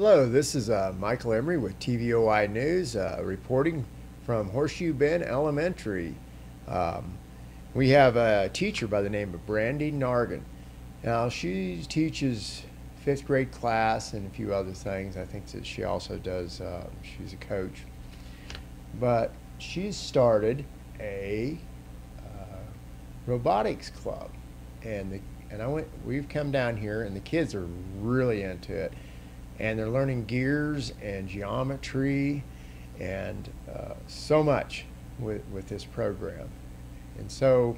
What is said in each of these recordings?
Hello, this is Michael Emery with TVOI News, reporting from Horseshoe Bend Elementary. We have a teacher by the name of Brandy Nargan. Now, she teaches 5th grade class and a few other things. I think that she also does, she's a coach. But she's started a robotics club. We've come down here and the kids are really into it. And they're learning gears and geometry and so much with this program. And so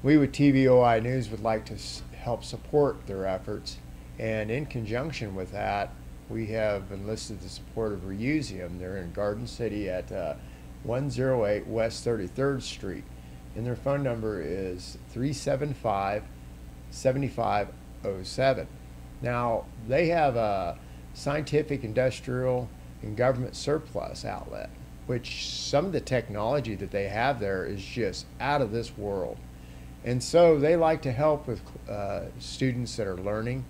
we with TVOI News would like to help support their efforts. And in conjunction with that, we have enlisted the support of Reuseum. They're in Garden City at 108 West 33rd Street. And their phone number is 375-7507. Now, they have a scientific, industrial, and government surplus outlet, which some of the technology that they have there is just out of this world. And so they like to help with students that are learning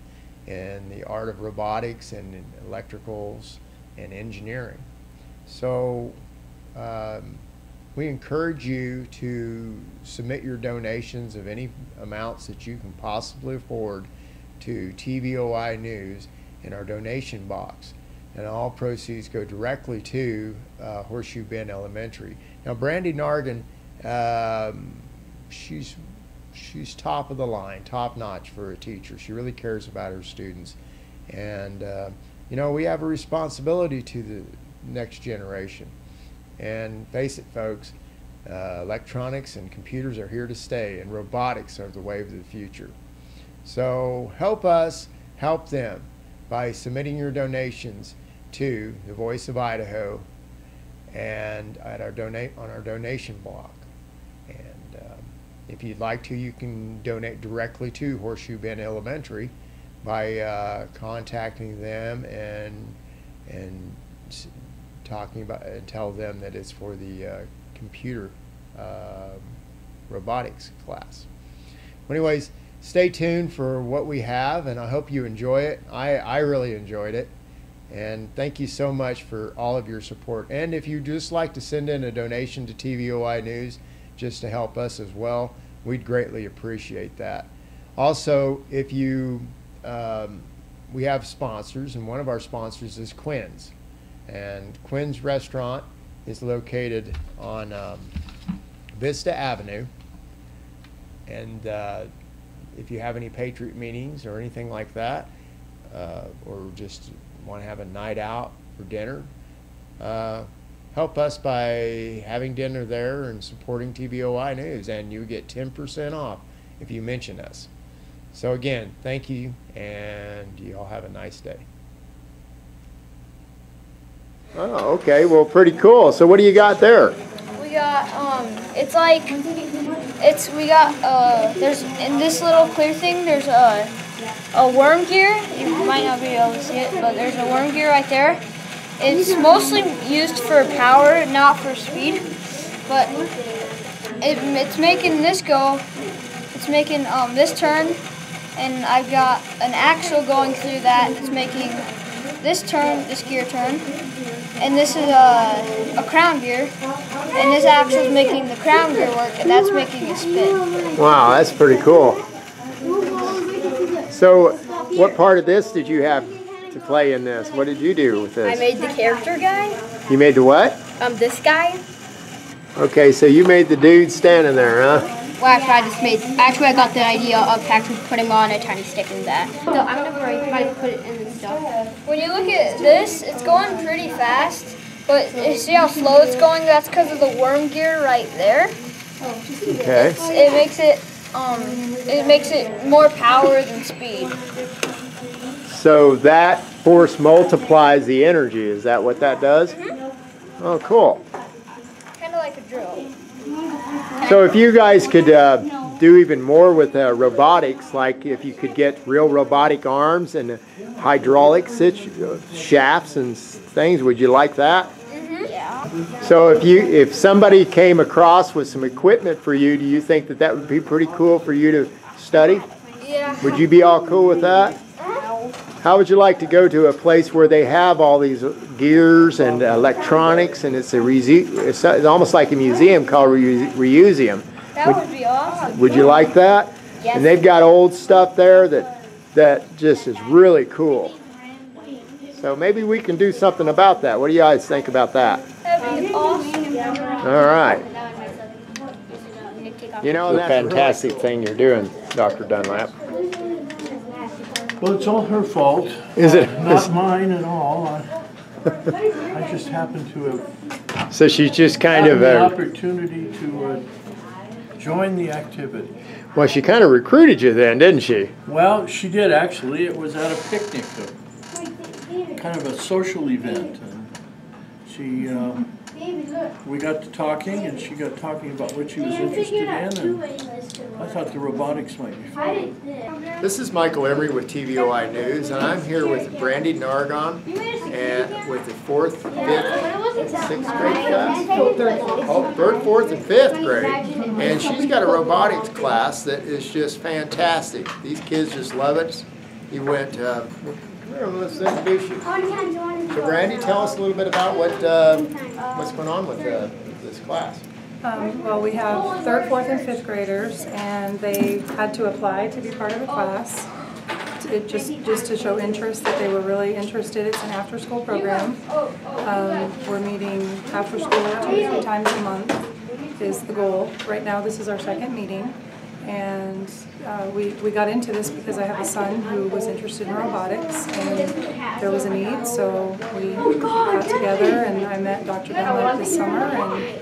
in the art of robotics and in electricals and engineering. So we encourage you to submit your donations of any amounts that you can possibly afford to TVOI News in our donation box, and all proceeds go directly to Horseshoe Bend Elementary. Now, Brandy Nargan, she's top of the line, top notch for a teacher. She really cares about her students, and you know, we have a responsibility to the next generation. And face it, folks, electronics and computers are here to stay, and robotics are the wave of the future. So help us help them by submitting your donations to the Voice of Idaho and at our on our donation block. And if you'd like to, you can donate directly to Horseshoe Bend Elementary by contacting them and talking about and tell them that it's for the computer robotics class. Well, anyways, stay tuned for what we have, and I hope you enjoy it. I really enjoyed it, and thank you so much for all of your support. And if you'd just like to send in a donation to TVOI News just to help us as well, we'd greatly appreciate that. Also, if you we have sponsors, and one of our sponsors is Quinn's, and Quinn's restaurant is located on Vista Avenue, and if you have any Patriot meetings or anything like that, or just want to have a night out for dinner, help us by having dinner there and supporting TVOI News, and you get 10% off if you mention us. So again, thank you, and you all have a nice day. Oh, okay. Well, pretty cool. So what do you got there? We got, there's, in this little clear thing, there's a worm gear. You might not be able to see it, but there's a worm gear right there. It's mostly used for power, not for speed, but it's making this go. It's making this turn, and I've got an axle going through that. It's making this turn, this gear turn. And this is a crown gear, and this axle is making the crown gear work, and that's making it spin. Wow, that's pretty cool. So, what part of this did you have to play in this? What did you do with this? I made the character guy. You made the what? This guy. Okay, so you made the dude standing there, huh? Well, actually, I got the idea of actually putting on a tiny stick in that. So I'm gonna put it in the stuff. When you look at this, it's going pretty fast, but you see how slow it's going? That's because of the worm gear right there. Okay. It makes it more power than speed. So that force multiplies the energy. Is that what that does? Mm-hmm. Oh, cool. Kind of like a drill. So if you guys could do even more with robotics, like if you could get real robotic arms and hydraulic shafts and things, would you like that? Mm-hmm. Yeah. So if somebody came across with some equipment for you, do you think that would be pretty cool for you to study? Yeah. Would you be all cool with that? How would you like to go to a place where they have all these gears and electronics, and it's it's almost like a museum called Reuseum? That would be awesome. Would you like that? Yes. And they've got old stuff there that just is really cool. So maybe we can do something about that. What do you guys think about that? That'd be awesome. All right. You know, that's a fantastic thing you're doing, Dr. Dunlap. Well, it's all her fault. Is it? Not mine at all. I just happen to have So she's just kind had of the opportunity to join the activity. well, she kind of recruited you then, didn't she? Well, she did actually. It was at a picnic, kind of a social event, and she. We got to talking, and she got talking about what she was interested in, and I thought the robotics might be fun. This is Michael Emery with TVOI News, and I'm here with Brandy Nargon and with the 4th, 5th, and 6th grade class. Oh, 3rd, 4th, and 5th grade. And she's got a robotics class that is just fantastic. These kids just love it. You went, let's introduce you. So Brandy, tell us a little bit about what's going on with this class. Well, we have 3rd, 4th, and 5th graders, and they had to apply to be part of the class. Just to show interest that they were really interested. It's an after-school program. We're meeting after school 2 to 3 times a month is the goal. Right now, this is our 2nd meeting, and we got into this because I have a son who was interested in robotics, and there was a need, so we got together, and I met Dr. Dunlap this summer, and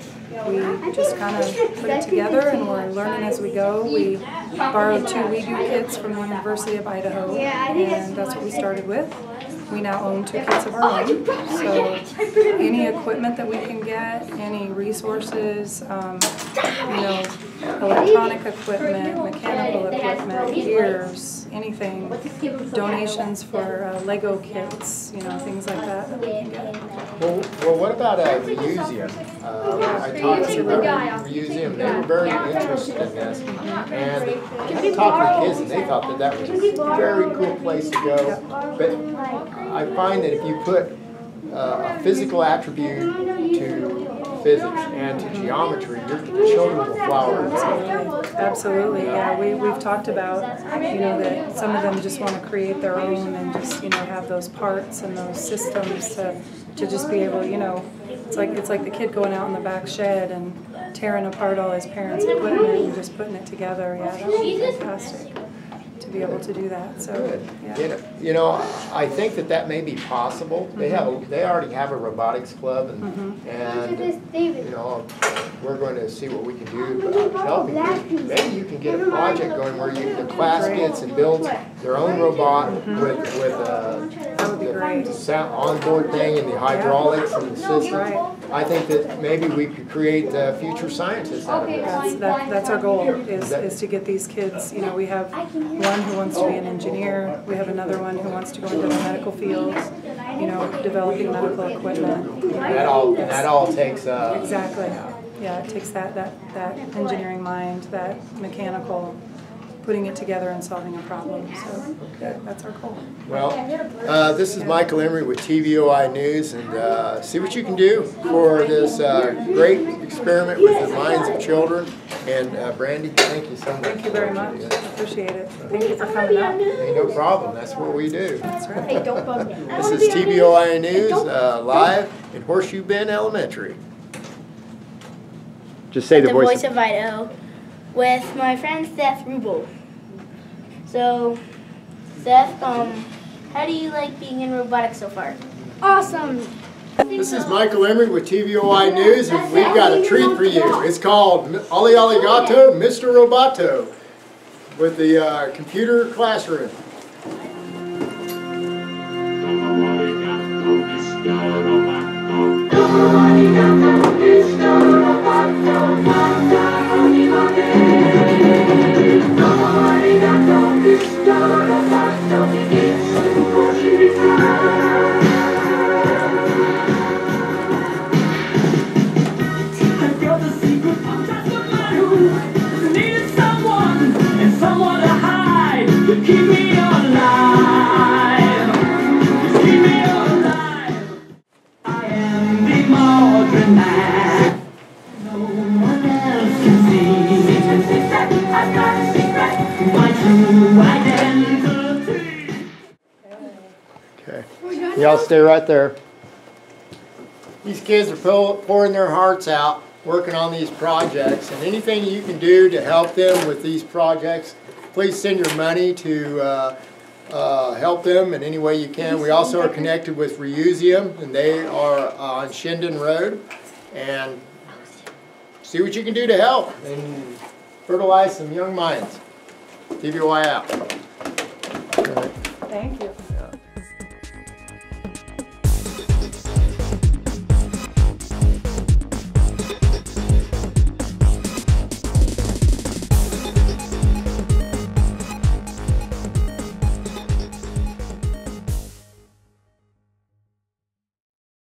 we just kind of put it together, and we're learning as we go. We borrowed 2 WeDo kits from the University of Idaho, and that's what we started with. We now own 2 kits of our own, so any equipment that we can get, any resources, electronic equipment, mechanical equipment, gears, anything, donations for Lego kits, things like that we can get. Well, what about Reuseum? I talked to Reuseum. They were very interested in this, and I talked to the kids, and they thought that was a very cool place to go. But I find that if you put a physical attribute to physics and to geometry, your children will flower. Absolutely, yeah. We've talked about, that some of them just want to create their own and just, have those parts and those systems to just be able, it's like the kid going out in the back shed and tearing apart all his parents' equipment and just putting it together. Yeah, that would be fantastic to be able to do that. So, yeah. I think that may be possible. They already have a robotics club, and we're going to see what we can do about helping you. Maybe you can get a project going where the class gets and builds their own robot with the sound onboard thing and the hydraulics and the system. I think that maybe we could create future scientists out of this. That's our goal, is to get these kids. We have one who wants to be an engineer. We have another one who wants to go into the medical field, developing medical equipment. That all takes exactly. Yeah, it takes that engineering mind, that mechanical, putting it together and solving a problem. So that's our goal. Well, this is Michael Emery with TVOI News, and see what you can do for this great experiment with the minds of children. And Brandy, thank you so much. Thank you very much. I appreciate it. Thank you for coming out. Hey, no problem. That's what we do. That's right. Hey, don't bug me. This is TVOI News live in Horseshoe Bend Elementary. Just say the voice of Idaho with my friend Seth Rubel. So, Seth, how do you like being in robotics so far? Awesome. This is Michael Emery with TVOI News, and we've got a treat for you. It's called Ali Aligato, Mr. Roboto, with the computer classroom. Someone to hide, keep me alive. Okay. Y'all stay right there. These kids are pouring their hearts out, working on these projects, and anything you can do to help them with these projects, please send your money to help them in any way you can. We also are connected with Reuseum, and they are on Shinden Road, and see what you can do to help and fertilize some young minds. Keep your eye out. Thank you.